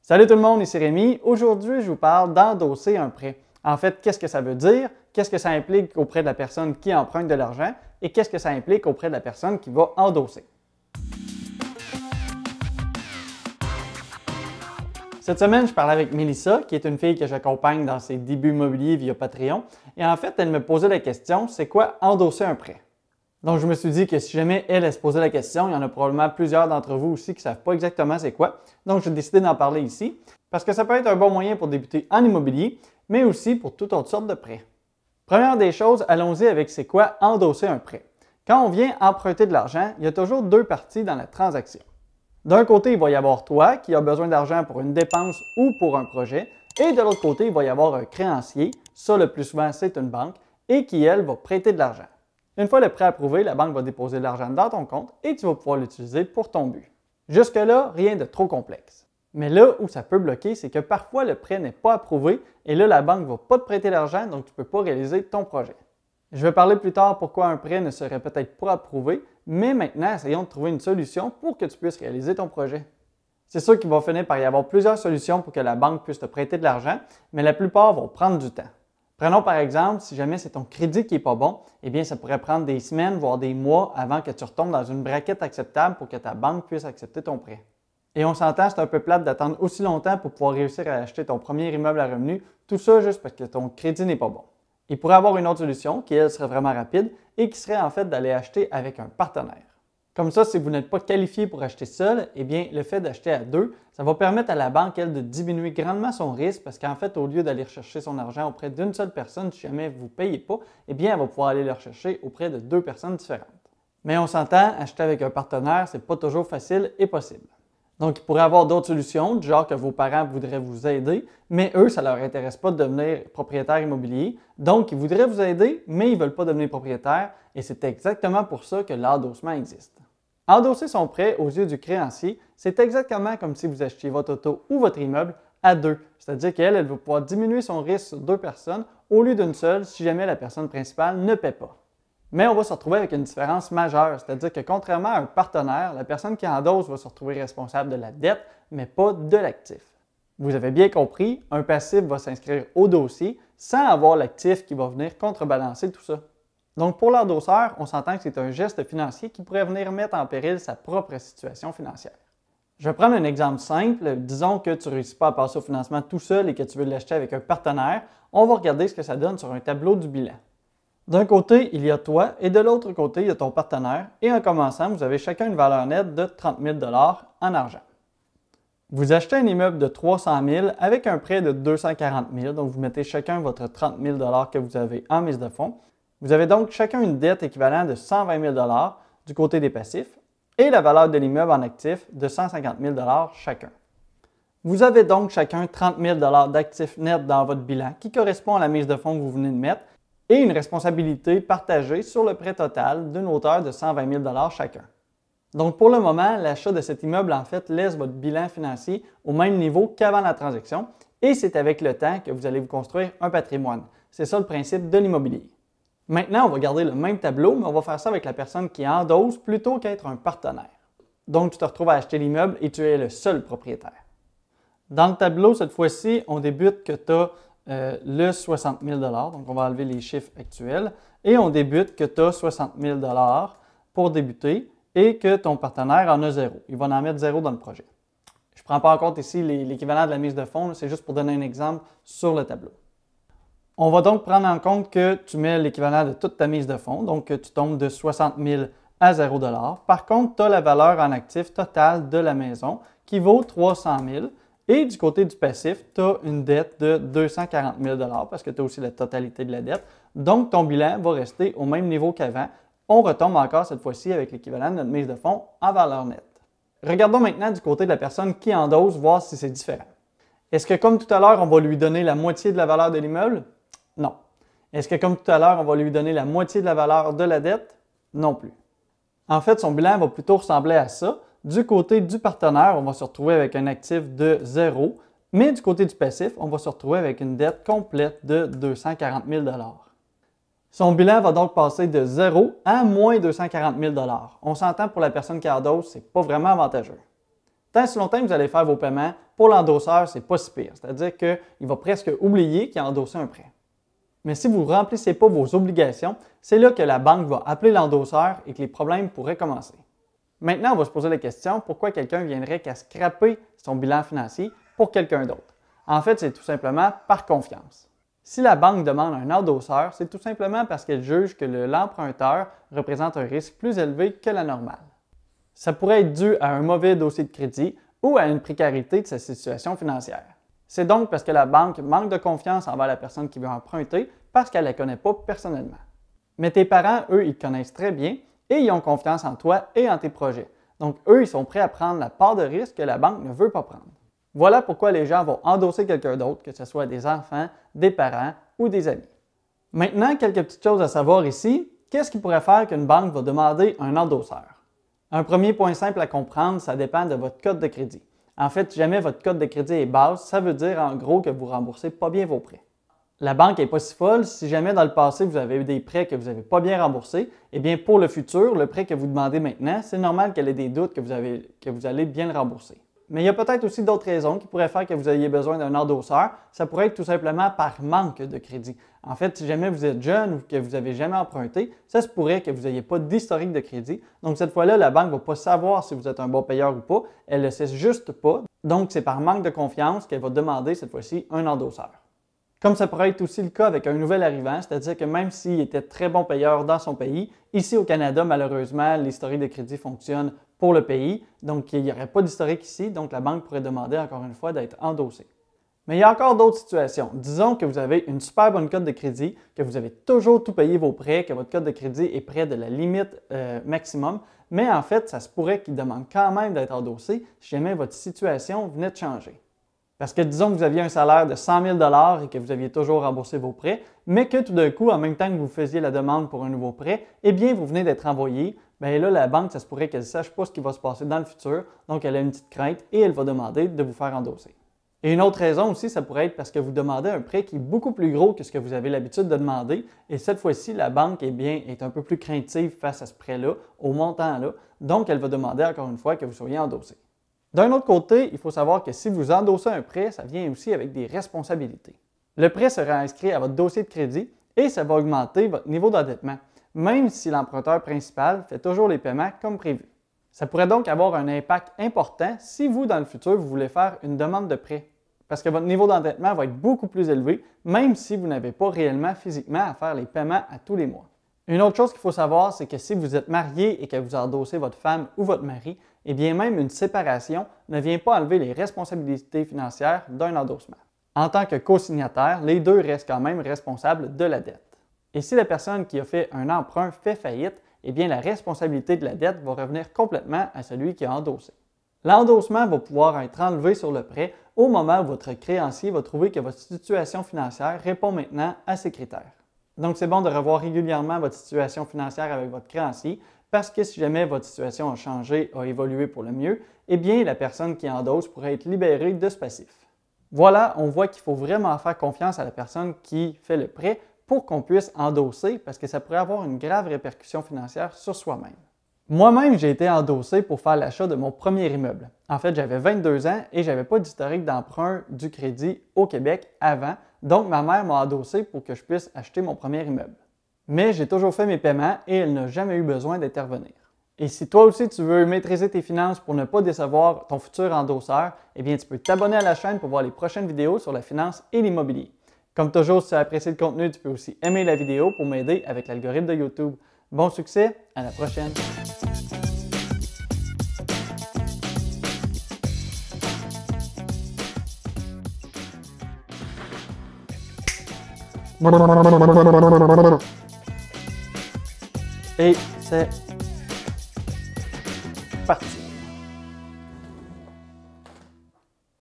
Salut tout le monde, ici Rémi. Aujourd'hui, je vous parle d'endosser un prêt. En fait, qu'est-ce que ça veut dire? Qu'est-ce que ça implique auprès de la personne qui emprunte de l'argent? Et qu'est-ce que ça implique auprès de la personne qui va endosser? Cette semaine, je parlais avec Mélissa, qui est une fille que j'accompagne dans ses débuts immobiliers via Patreon. Et en fait, elle me posait la question, c'est quoi endosser un prêt? Donc, je me suis dit que si jamais elle se posait la question, il y en a probablement plusieurs d'entre vous aussi qui ne savent pas exactement c'est quoi. Donc, j'ai décidé d'en parler ici parce que ça peut être un bon moyen pour débuter en immobilier, mais aussi pour toute autre sorte de prêts. Première des choses, allons-y avec c'est quoi endosser un prêt. Quand on vient emprunter de l'argent, il y a toujours deux parties dans la transaction. D'un côté, il va y avoir toi qui as besoin d'argent pour une dépense ou pour un projet, et de l'autre côté, il va y avoir un créancier, ça le plus souvent c'est une banque, et qui elle va prêter de l'argent. Une fois le prêt approuvé, la banque va déposer de l'argent dans ton compte et tu vas pouvoir l'utiliser pour ton but. Jusque-là, rien de trop complexe. Mais là où ça peut bloquer, c'est que parfois le prêt n'est pas approuvé et là la banque ne va pas te prêter l'argent, donc tu ne peux pas réaliser ton projet. Je vais parler plus tard pourquoi un prêt ne serait peut-être pas approuvé, mais maintenant essayons de trouver une solution pour que tu puisses réaliser ton projet. C'est sûr qu'il va finir par y avoir plusieurs solutions pour que la banque puisse te prêter de l'argent, mais la plupart vont prendre du temps. Prenons par exemple, si jamais c'est ton crédit qui n'est pas bon, eh bien ça pourrait prendre des semaines, voire des mois avant que tu retombes dans une braquette acceptable pour que ta banque puisse accepter ton prêt. Et on s'entend, c'est un peu plate d'attendre aussi longtemps pour pouvoir réussir à acheter ton premier immeuble à revenu, tout ça juste parce que ton crédit n'est pas bon. Il pourrait y avoir une autre solution qui, elle, serait vraiment rapide et qui serait en fait d'aller acheter avec un partenaire. Comme ça, si vous n'êtes pas qualifié pour acheter seul, eh bien, le fait d'acheter à deux, ça va permettre à la banque, elle, de diminuer grandement son risque parce qu'en fait, au lieu d'aller chercher son argent auprès d'une seule personne, si jamais vous ne payez pas, eh bien, elle va pouvoir aller le rechercher auprès de deux personnes différentes. Mais on s'entend, acheter avec un partenaire, ce n'est pas toujours facile et possible. Donc, il pourrait y avoir d'autres solutions, du genre que vos parents voudraient vous aider, mais eux, ça ne leur intéresse pas de devenir propriétaire immobilier. Donc, ils voudraient vous aider, mais ils ne veulent pas devenir propriétaire et c'est exactement pour ça que l'endossement existe. Endosser son prêt aux yeux du créancier, c'est exactement comme si vous achetiez votre auto ou votre immeuble à deux. C'est-à-dire qu'elle va pouvoir diminuer son risque sur deux personnes au lieu d'une seule si jamais la personne principale ne paie pas. Mais on va se retrouver avec une différence majeure, c'est-à-dire que contrairement à un partenaire, la personne qui endosse va se retrouver responsable de la dette, mais pas de l'actif. Vous avez bien compris, un passif va s'inscrire au dossier sans avoir l'actif qui va venir contrebalancer tout ça. Donc, pour l'endosseur, on s'entend que c'est un geste financier qui pourrait venir mettre en péril sa propre situation financière. Je vais prendre un exemple simple. Disons que tu ne réussis pas à passer au financement tout seul et que tu veux l'acheter avec un partenaire. On va regarder ce que ça donne sur un tableau du bilan. D'un côté, il y a toi et de l'autre côté, il y a ton partenaire. Et en commençant, vous avez chacun une valeur nette de 30 000 $ en argent. Vous achetez un immeuble de 300 000 avec un prêt de 240 000. Donc, vous mettez chacun votre 30 000 $ que vous avez en mise de fonds. Vous avez donc chacun une dette équivalente de 120 000 $ du côté des passifs et la valeur de l'immeuble en actif de 150 000 $ chacun. Vous avez donc chacun 30 000 $ d'actifs nets dans votre bilan qui correspond à la mise de fonds que vous venez de mettre et une responsabilité partagée sur le prêt total d'une hauteur de 120 000 $ chacun. Donc pour le moment, l'achat de cet immeuble en fait laisse votre bilan financier au même niveau qu'avant la transaction et c'est avec le temps que vous allez vous construire un patrimoine. C'est ça le principe de l'immobilier. Maintenant, on va garder le même tableau, mais on va faire ça avec la personne qui endosse plutôt qu'être un partenaire. Donc, tu te retrouves à acheter l'immeuble et tu es le seul propriétaire. Dans le tableau, cette fois-ci, on débute que tu as le 60 000 $, donc on va enlever les chiffres actuels, et on débute que tu as 60 000 $ pour débuter et que ton partenaire en a zéro. Il va en mettre zéro dans le projet. Je ne prends pas en compte ici l'équivalent de la mise de fonds, c'est juste pour donner un exemple sur le tableau. On va donc prendre en compte que tu mets l'équivalent de toute ta mise de fonds, donc que tu tombes de 60 000 à 0 $. Par contre, tu as la valeur en actif totale de la maison qui vaut 300 000 et du côté du passif, tu as une dette de 240 000 $ parce que tu as aussi la totalité de la dette. Donc, ton bilan va rester au même niveau qu'avant. On retombe encore cette fois-ci avec l'équivalent de notre mise de fonds en valeur nette. Regardons maintenant du côté de la personne qui endosse, voir si c'est différent. Est-ce que comme tout à l'heure, on va lui donner la moitié de la valeur de l'immeuble? Non. Est-ce que comme tout à l'heure, on va lui donner la moitié de la valeur de la dette? Non plus. En fait, son bilan va plutôt ressembler à ça. Du côté du partenaire, on va se retrouver avec un actif de 0, mais du côté du passif, on va se retrouver avec une dette complète de 240 000 $. Son bilan va donc passer de 0 à moins 240 000 $. On s'entend pour la personne qui endosse, ce n'est pas vraiment avantageux. Tant si longtemps que vous allez faire vos paiements, pour l'endosseur, c'est pas si pire. C'est-à-dire qu'il va presque oublier qu'il a endossé un prêt. Mais si vous ne remplissez pas vos obligations, c'est là que la banque va appeler l'endosseur et que les problèmes pourraient commencer. Maintenant, on va se poser la question, pourquoi quelqu'un viendrait qu'à scraper son bilan financier pour quelqu'un d'autre? En fait, c'est tout simplement par confiance. Si la banque demande un endosseur, c'est tout simplement parce qu'elle juge que l'emprunteur représente un risque plus élevé que la normale. Ça pourrait être dû à un mauvais dossier de crédit ou à une précarité de sa situation financière. C'est donc parce que la banque manque de confiance envers la personne qui veut emprunter parce qu'elle ne la connaît pas personnellement. Mais tes parents, eux, ils te connaissent très bien et ils ont confiance en toi et en tes projets. Donc, eux, ils sont prêts à prendre la part de risque que la banque ne veut pas prendre. Voilà pourquoi les gens vont endosser quelqu'un d'autre, que ce soit des enfants, des parents ou des amis. Maintenant, quelques petites choses à savoir ici. Qu'est-ce qui pourrait faire qu'une banque va demander un endosseur? Un premier point simple à comprendre, ça dépend de votre cote de crédit. En fait, si jamais votre cote de crédit est basse, ça veut dire en gros que vous ne remboursez pas bien vos prêts. La banque n'est pas si folle. Si jamais dans le passé vous avez eu des prêts que vous n'avez pas bien remboursés, eh bien pour le futur, le prêt que vous demandez maintenant, c'est normal qu'elle ait des doutes que vous allez bien le rembourser. Mais il y a peut-être aussi d'autres raisons qui pourraient faire que vous ayez besoin d'un endosseur. Ça pourrait être tout simplement par manque de crédit. En fait, si jamais vous êtes jeune ou que vous n'avez jamais emprunté, ça se pourrait que vous n'ayez pas d'historique de crédit. Donc cette fois-là, la banque ne va pas savoir si vous êtes un bon payeur ou pas. Elle ne le sait juste pas. Donc c'est par manque de confiance qu'elle va demander cette fois-ci un endosseur. Comme ça pourrait être aussi le cas avec un nouvel arrivant, c'est-à-dire que même s'il était très bon payeur dans son pays, ici au Canada, malheureusement, l'historique de crédit fonctionne pour le pays, donc il n'y aurait pas d'historique ici, donc la banque pourrait demander encore une fois d'être endossée. Mais il y a encore d'autres situations. Disons que vous avez une super bonne cote de crédit, que vous avez toujours tout payé vos prêts, que votre cote de crédit est près de la limite maximum, mais en fait, ça se pourrait qu'il demande quand même d'être endossé si jamais votre situation venait de changer. Parce que disons que vous aviez un salaire de 100 000 $ et que vous aviez toujours remboursé vos prêts, mais que tout d'un coup, en même temps que vous faisiez la demande pour un nouveau prêt, eh bien, vous venez d'être envoyé, bien là, la banque, ça se pourrait qu'elle ne sache pas ce qui va se passer dans le futur, donc elle a une petite crainte et elle va demander de vous faire endosser. Et une autre raison aussi, ça pourrait être parce que vous demandez un prêt qui est beaucoup plus gros que ce que vous avez l'habitude de demander, et cette fois-ci, la banque est un peu plus craintive face à ce prêt-là, au montant-là, donc elle va demander encore une fois que vous soyez endossé. D'un autre côté, il faut savoir que si vous endossez un prêt, ça vient aussi avec des responsabilités. Le prêt sera inscrit à votre dossier de crédit et ça va augmenter votre niveau d'endettement, même si l'emprunteur principal fait toujours les paiements comme prévu. Ça pourrait donc avoir un impact important si vous, dans le futur, vous voulez faire une demande de prêt, parce que votre niveau d'endettement va être beaucoup plus élevé, même si vous n'avez pas réellement physiquement à faire les paiements à tous les mois. Une autre chose qu'il faut savoir, c'est que si vous êtes marié et que vous endossez votre femme ou votre mari, eh bien même une séparation ne vient pas enlever les responsabilités financières d'un endossement. En tant que co-signataire, les deux restent quand même responsables de la dette. Et si la personne qui a fait un emprunt fait faillite, eh bien la responsabilité de la dette va revenir complètement à celui qui a endossé. L'endossement va pouvoir être enlevé sur le prêt au moment où votre créancier va trouver que votre situation financière répond maintenant à ces critères. Donc, c'est bon de revoir régulièrement votre situation financière avec votre créancier parce que si jamais votre situation a changé, a évolué pour le mieux, eh bien, la personne qui endosse pourrait être libérée de ce passif. Voilà, on voit qu'il faut vraiment faire confiance à la personne qui fait le prêt pour qu'on puisse endosser parce que ça pourrait avoir une grave répercussion financière sur soi-même. Moi-même, j'ai été endossé pour faire l'achat de mon premier immeuble. En fait, j'avais 22 ans et je n'avais pas d'historique d'emprunt du crédit au Québec avant, donc ma mère m'a endossé pour que je puisse acheter mon premier immeuble. Mais j'ai toujours fait mes paiements et elle n'a jamais eu besoin d'intervenir. Et si toi aussi tu veux maîtriser tes finances pour ne pas décevoir ton futur endosseur, eh bien tu peux t'abonner à la chaîne pour voir les prochaines vidéos sur la finance et l'immobilier. Comme toujours, si tu as apprécié le contenu, tu peux aussi aimer la vidéo pour m'aider avec l'algorithme de YouTube. Bon succès, à la prochaine! Et c'est parti.